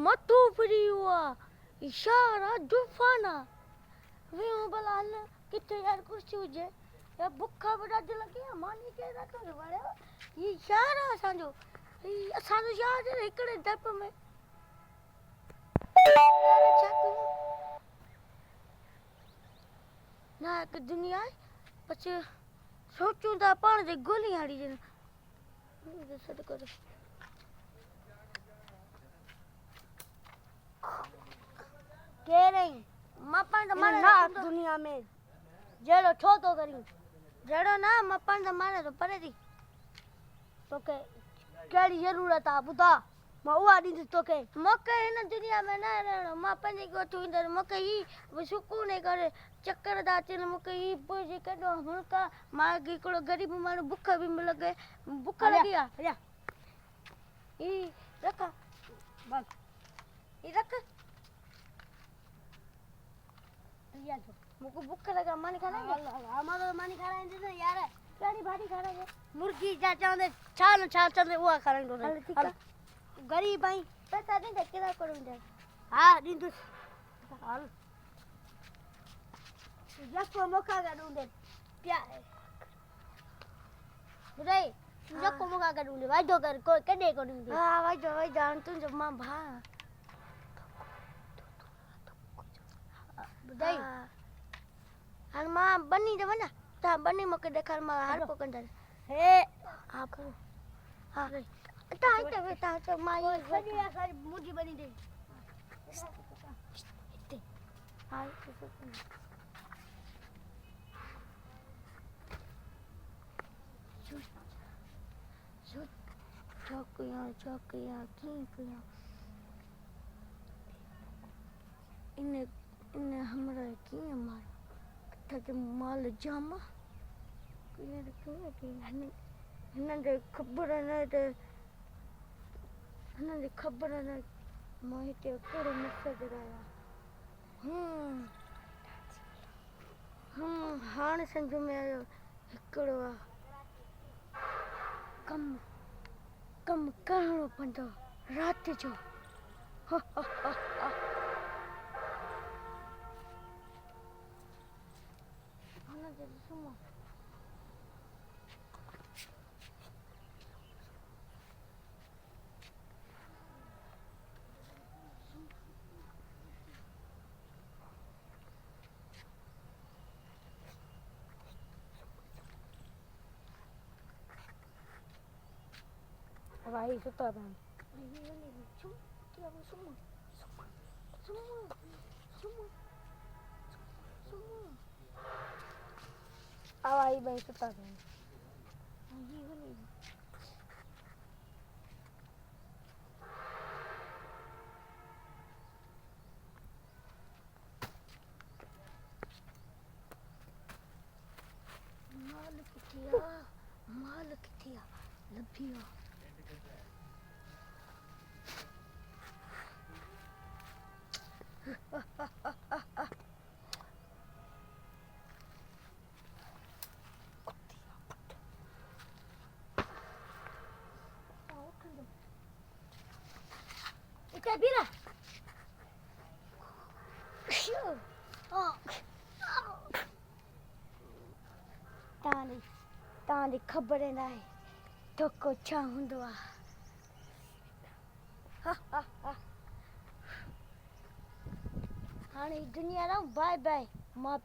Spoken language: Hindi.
मतो फ्री हुआ इशारा जुफाना वे भला न किथे यार कुछ हुजे या बुखा बड़ा दिल के मानी के रखो वाले ये इशारा असांजो असांजो याद है इकड़े डप में ना एक दुनिया पछे सोचूं था पाण जे गोली हाड़ी जे सद कर के रही मपन मारे ना दुनिया में जेड़ो छो तो करी जेड़ो ना मपन मारे तो परे थी तो के केड़ी जरूरत आ बुधा मैं उआ दी तो के मके इन दुनिया में ना रहणो मां पंजे को तू इंदर मके ही सुकून करे चक्कर दा चल मके ही पोजे कदो हुनका मां गिकड़ो गरीब मानु भूख भी लगे भूख लगी आ ई रख बस ई रख या तो मुको भूख लगा मानी खाना हमारो मानी खाना है यार केड़ी भारी खाना है मुर्गी जा चांदे छाल छाल चंदे उआ खाना दो गरीब आई पैसा दे केदा करूं दे हां दीदू हाल जको मौका का दूं दे क्या बुदाई जको मौका का दूं दे वाइदो कर को कदे को दूं दे हां वाइदो जान तू जब मां भा बुदाई हन मां बनी दे ना ता बनी मके देखार मां हार को कंदर हे आप हां ता माई बनी सारी मुर्गी बनी दे इते हां चौकिया की इन्हें हमरा की मार कथा माल जामा हिनन खबर न मोहिते कड़ो मैसेज आया हाण समझ में आयो हिकड़ो कम करणो पवंदो रात जो सुमो भाई सुता था आई भाई सुता था माल किथिया लभिया इते बीरा तांदी खबर ना तो को छा हुंदो आ हाणे दुनिया ना बाय बाय मां